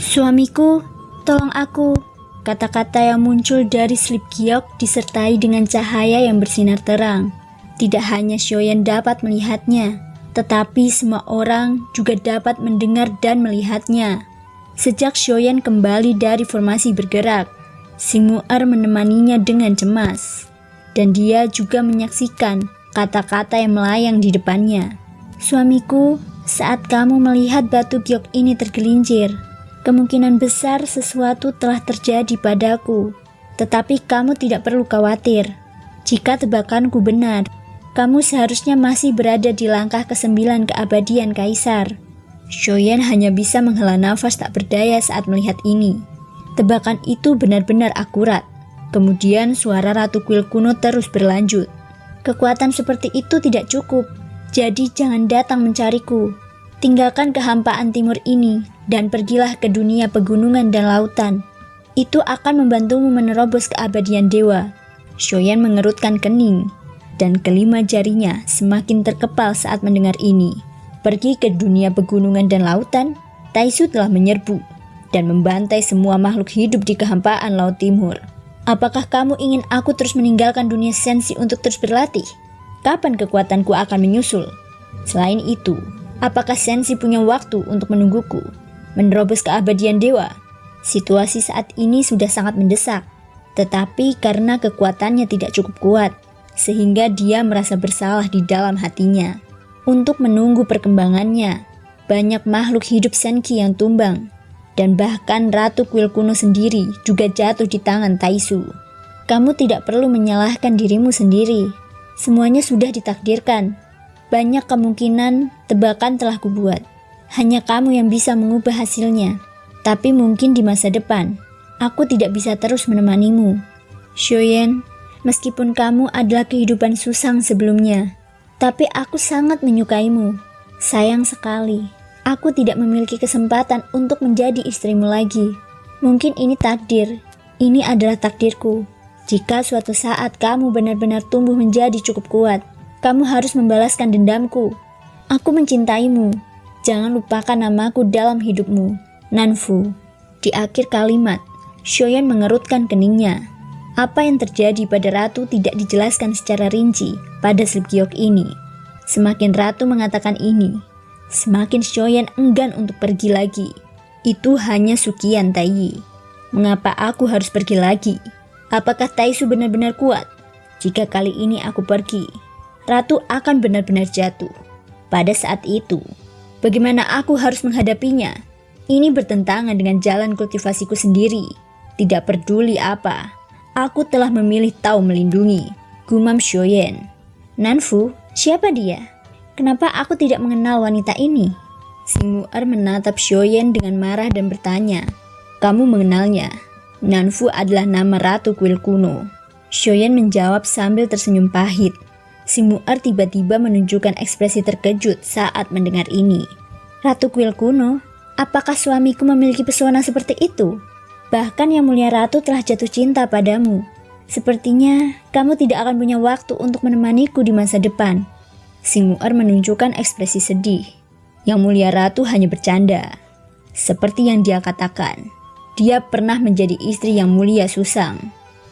Suamiku, tolong aku. Kata-kata yang muncul dari slip giok disertai dengan cahaya yang bersinar terang. Tidak hanya Xiaoyan dapat melihatnya, tetapi semua orang juga dapat mendengar dan melihatnya. Sejak Xiaoyan kembali dari formasi bergerak, Xing Mu'er menemaninya dengan cemas. Dan dia juga menyaksikan kata-kata yang melayang di depannya. Suamiku, saat kamu melihat batu giok ini tergelincir, kemungkinan besar sesuatu telah terjadi padaku. Tetapi kamu tidak perlu khawatir. Jika tebakanku benar, kamu seharusnya masih berada di langkah ke-9 keabadian Kaisar. Xiaoyan hanya bisa menghela nafas tak berdaya saat melihat ini. Tebakan itu benar-benar akurat. Kemudian suara Ratu Kuil kuno terus berlanjut. Kekuatan seperti itu tidak cukup, jadi jangan datang mencariku. Tinggalkan kehampaan timur ini dan pergilah ke dunia pegunungan dan lautan. Itu akan membantumu menerobos keabadian dewa. Xiaoyan mengerutkan kening, dan kelima jarinya semakin terkepal saat mendengar ini. Pergi ke dunia pegunungan dan lautan, Taisu telah menyerbu dan membantai semua makhluk hidup di kehampaan Laut Timur. Apakah kamu ingin aku terus meninggalkan dunia sensi untuk terus berlatih? Kapan kekuatanku akan menyusul? Selain itu, apakah sensi punya waktu untuk menungguku, menerobos keabadian dewa? Situasi saat ini sudah sangat mendesak, tetapi karena kekuatannya tidak cukup kuat, sehingga dia merasa bersalah di dalam hatinya. Untuk menunggu perkembangannya, banyak makhluk hidup senki yang tumbang, dan bahkan Ratu Kuil kuno sendiri juga jatuh di tangan Taisu. Kamu tidak perlu menyalahkan dirimu sendiri. Semuanya sudah ditakdirkan. Banyak kemungkinan tebakan telah kubuat. Hanya kamu yang bisa mengubah hasilnya. Tapi mungkin di masa depan, aku tidak bisa terus menemanimu. Xiaoyan, meskipun kamu adalah kehidupan Susang sebelumnya, tapi aku sangat menyukaimu. Sayang sekali, aku tidak memiliki kesempatan untuk menjadi istrimu lagi. Mungkin ini takdir. Ini adalah takdirku. Jika suatu saat kamu benar-benar tumbuh menjadi cukup kuat, kamu harus membalaskan dendamku. Aku mencintaimu. Jangan lupakan namaku dalam hidupmu, Nanfu. Di akhir kalimat, Xiaoyan mengerutkan keningnya. Apa yang terjadi pada Ratu tidak dijelaskan secara rinci pada slip giok ini. Semakin Ratu mengatakan ini, semakin Xiaoyan enggan untuk pergi lagi. Itu hanya Sukian Taiyi. Mengapa aku harus pergi lagi? Apakah Taisu benar-benar kuat? Jika kali ini aku pergi, Ratu akan benar-benar jatuh. Pada saat itu, bagaimana aku harus menghadapinya? Ini bertentangan dengan jalan kultivasiku sendiri. Tidak peduli apa, aku telah memilih Tao melindungi, gumam Xiaoyan. Nanfu, siapa dia? Kenapa aku tidak mengenal wanita ini? Xing Mu'er menatap Xiaoyan dengan marah dan bertanya, kamu mengenalnya? Nanfu adalah nama Ratu Kuil kuno. Xiaoyan menjawab sambil tersenyum pahit. Xing Mu'er tiba-tiba menunjukkan ekspresi terkejut saat mendengar ini. Ratu Kuil kuno? Apakah suamiku memiliki pesona seperti itu? Bahkan Yang Mulia Ratu telah jatuh cinta padamu. Sepertinya kamu tidak akan punya waktu untuk menemaniku di masa depan. Xing Mu'er menunjukkan ekspresi sedih. Yang Mulia Ratu hanya bercanda. Seperti yang dia katakan, dia pernah menjadi istri Yang Mulia Susang,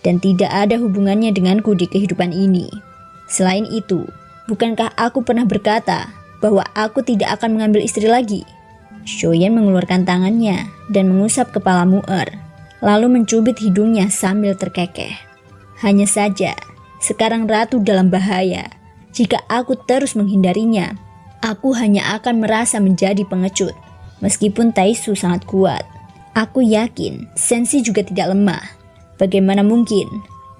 dan tidak ada hubungannya denganku di kehidupan ini. Selain itu, bukankah aku pernah berkata bahwa aku tidak akan mengambil istri lagi? Xiaoyan mengeluarkan tangannya dan mengusap kepala Mu'er, lalu mencubit hidungnya sambil terkekeh. Hanya saja, sekarang Ratu dalam bahaya. Jika aku terus menghindarinya, aku hanya akan merasa menjadi pengecut. Meskipun Taisu sangat kuat, aku yakin Sensi juga tidak lemah. Bagaimana mungkin?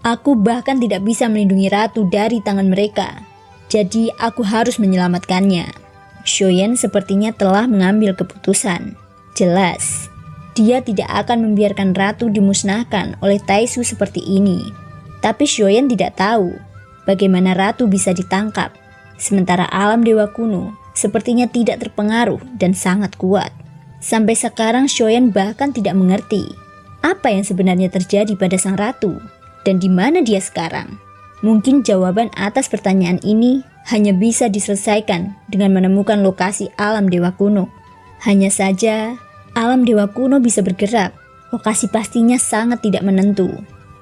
Aku bahkan tidak bisa melindungi Ratu dari tangan mereka. Jadi aku harus menyelamatkannya. Xiaoyan sepertinya telah mengambil keputusan. Jelas, dia tidak akan membiarkan Ratu dimusnahkan oleh Taisu seperti ini. Tapi Xiaoyan tidak tahu bagaimana Ratu bisa ditangkap, sementara alam dewa kuno sepertinya tidak terpengaruh dan sangat kuat. Sampai sekarang Xiaoyan bahkan tidak mengerti apa yang sebenarnya terjadi pada sang ratu dan di mana dia sekarang. Mungkin jawaban atas pertanyaan ini hanya bisa diselesaikan dengan menemukan lokasi alam dewa kuno. Hanya saja, alam dewa kuno bisa bergerak, lokasi pastinya sangat tidak menentu.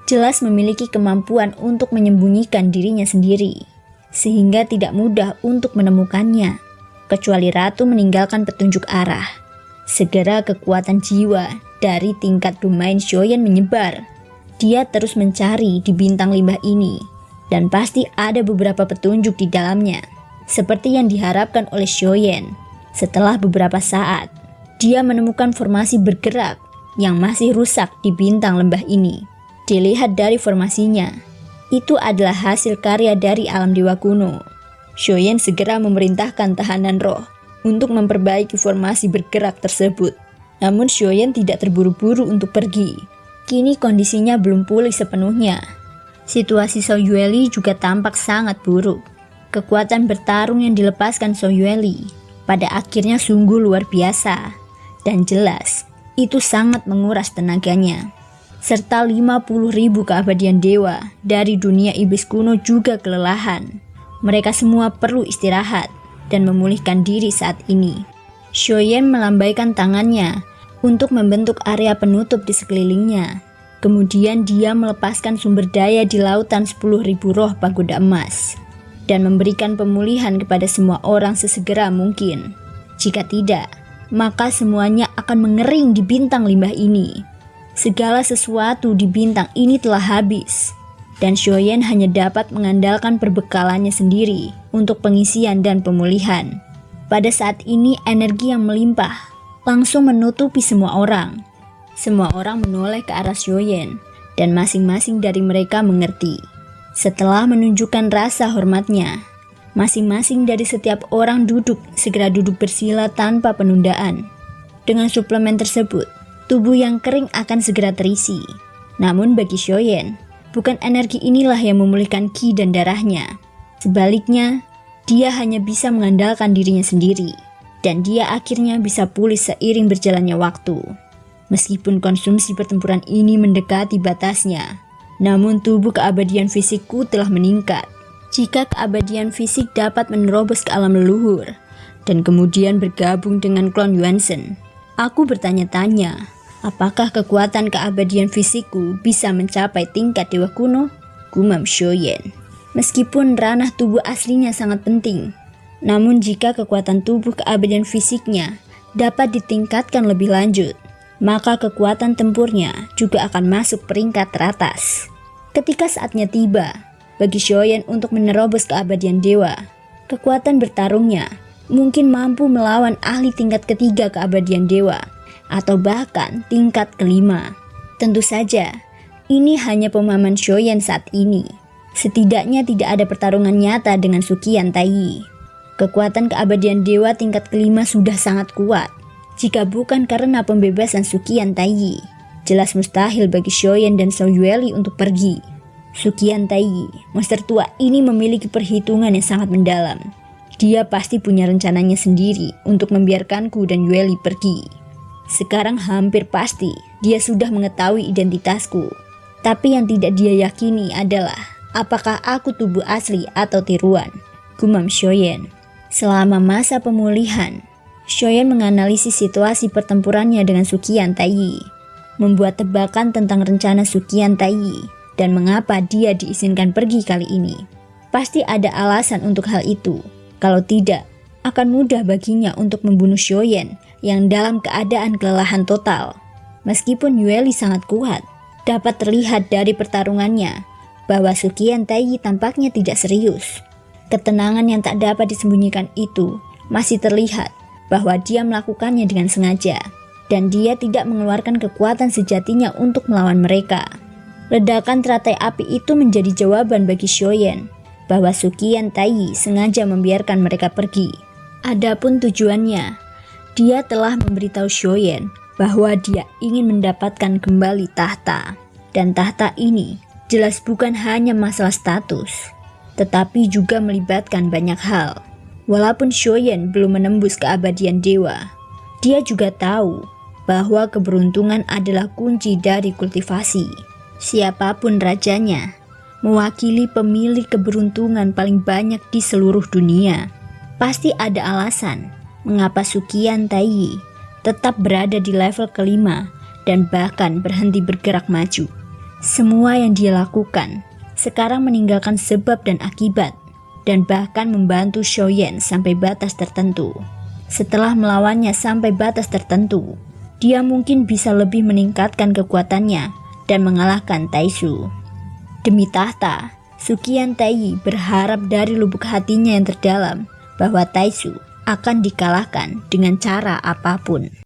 Jelas memiliki kemampuan untuk menyembunyikan dirinya sendiri, sehingga tidak mudah untuk menemukannya, kecuali ratu meninggalkan petunjuk arah. Segera kekuatan jiwa dari tingkat domain Shoyen menyebar. Dia terus mencari di bintang limbah ini, dan pasti ada beberapa petunjuk di dalamnya, seperti yang diharapkan oleh Shoyen. Setelah beberapa saat, dia menemukan formasi bergerak yang masih rusak di bintang lembah ini. Dilihat dari formasinya, itu adalah hasil karya dari alam dewa kuno. Shoyen segera memerintahkan tahanan roh untuk memperbaiki formasi bergerak tersebut. Namun Shoyen tidak terburu-buru untuk pergi. Kini kondisinya belum pulih sepenuhnya. Situasi Zhao Yueli juga tampak sangat buruk. Kekuatan bertarung yang dilepaskan Zhao Yueli pada akhirnya sungguh luar biasa. Dan jelas, itu sangat menguras tenaganya. Serta 50.000 keabadian dewa dari dunia iblis kuno juga kelelahan. Mereka semua perlu istirahat dan memulihkan diri saat ini. Shoyen melambaikan tangannya untuk membentuk area penutup di sekelilingnya. Kemudian dia melepaskan sumber daya di lautan 10.000 roh pagoda emas dan memberikan pemulihan kepada semua orang sesegera mungkin. Jika tidak, maka semuanya akan mengering di bintang limbah ini. Segala sesuatu di bintang ini telah habis, dan Shoyen hanya dapat mengandalkan perbekalannya sendiri untuk pengisian dan pemulihan. Pada saat ini energi yang melimpah langsung menutupi semua orang. Semua orang menoleh ke arah Shoyen, dan masing-masing dari mereka mengerti. Setelah menunjukkan rasa hormatnya, masing-masing dari setiap orang segera duduk bersila tanpa penundaan. Dengan suplemen tersebut, tubuh yang kering akan segera terisi. Namun bagi Shoyen, bukan energi inilah yang memulihkan ki dan darahnya. Sebaliknya, dia hanya bisa mengandalkan dirinya sendiri, dan dia akhirnya bisa pulih seiring berjalannya waktu. Meskipun konsumsi pertempuran ini mendekati batasnya, namun tubuh keabadian fisikku telah meningkat. Jika keabadian fisik dapat menerobos ke alam leluhur, dan kemudian bergabung dengan klon Yuanzhen, aku bertanya-tanya, apakah kekuatan keabadian fisikku bisa mencapai tingkat dewa kuno? Gumam Shoyen. Meskipun ranah tubuh aslinya sangat penting, namun jika kekuatan tubuh keabadian fisiknya dapat ditingkatkan lebih lanjut, maka kekuatan tempurnya juga akan masuk peringkat teratas. Ketika saatnya tiba bagi Shoyen untuk menerobos keabadian dewa, kekuatan bertarungnya mungkin mampu melawan ahli tingkat ketiga keabadian dewa, atau bahkan tingkat kelima. Tentu saja, ini hanya pemahaman Shoyen saat ini. Setidaknya tidak ada pertarungan nyata dengan Suqian Taiyi. Kekuatan keabadian dewa tingkat kelima sudah sangat kuat. Jika bukan karena pembebasan Suqian Taiyi, jelas mustahil bagi Shoyen dan Zhao Yueli untuk pergi. Suqian Taiyi, monster tua ini memiliki perhitungan yang sangat mendalam. Dia pasti punya rencananya sendiri untuk membiarkanku dan Yueli pergi. Sekarang hampir pasti dia sudah mengetahui identitasku. Tapi yang tidak dia yakini adalah apakah aku tubuh asli atau tiruan, gumam Shoyen. Selama masa pemulihan, Shoyen menganalisis situasi pertempurannya dengan Suqian Taiyi, membuat tebakan tentang rencana Suqian Taiyi dan mengapa dia diizinkan pergi kali ini. Pasti ada alasan untuk hal itu. Kalau tidak, akan mudah baginya untuk membunuh Shoyen yang dalam keadaan kelelahan total. Meskipun Yueli sangat kuat, dapat terlihat dari pertarungannya bahwa Suqian Taiyi tampaknya tidak serius. Ketenangan yang tak dapat disembunyikan itu masih terlihat bahwa dia melakukannya dengan sengaja, dan dia tidak mengeluarkan kekuatan sejatinya untuk melawan mereka. Ledakan teratai api itu menjadi jawaban bagi Shoyen bahwa Suqian Taiyi sengaja membiarkan mereka pergi. Adapun tujuannya, dia telah memberitahu Shoyen bahwa dia ingin mendapatkan kembali tahta. Dan tahta ini jelas bukan hanya masalah status, tetapi juga melibatkan banyak hal. Walaupun Shoyen belum menembus keabadian dewa, dia juga tahu bahwa keberuntungan adalah kunci dari kultivasi. Siapapun rajanya, mewakili pemilik keberuntungan paling banyak di seluruh dunia, pasti ada alasan mengapa Suqian Taiyi tetap berada di level kelima dan bahkan berhenti bergerak maju. Semua yang dia lakukan sekarang meninggalkan sebab dan akibat, dan bahkan membantu Xiaoyan sampai batas tertentu. Setelah melawannya sampai batas tertentu, dia mungkin bisa lebih meningkatkan kekuatannya dan mengalahkan Taishu. Demi tahta, Suqian Taiyi berharap dari lubuk hatinya yang terdalam bahwa Taishu akan dikalahkan dengan cara apapun.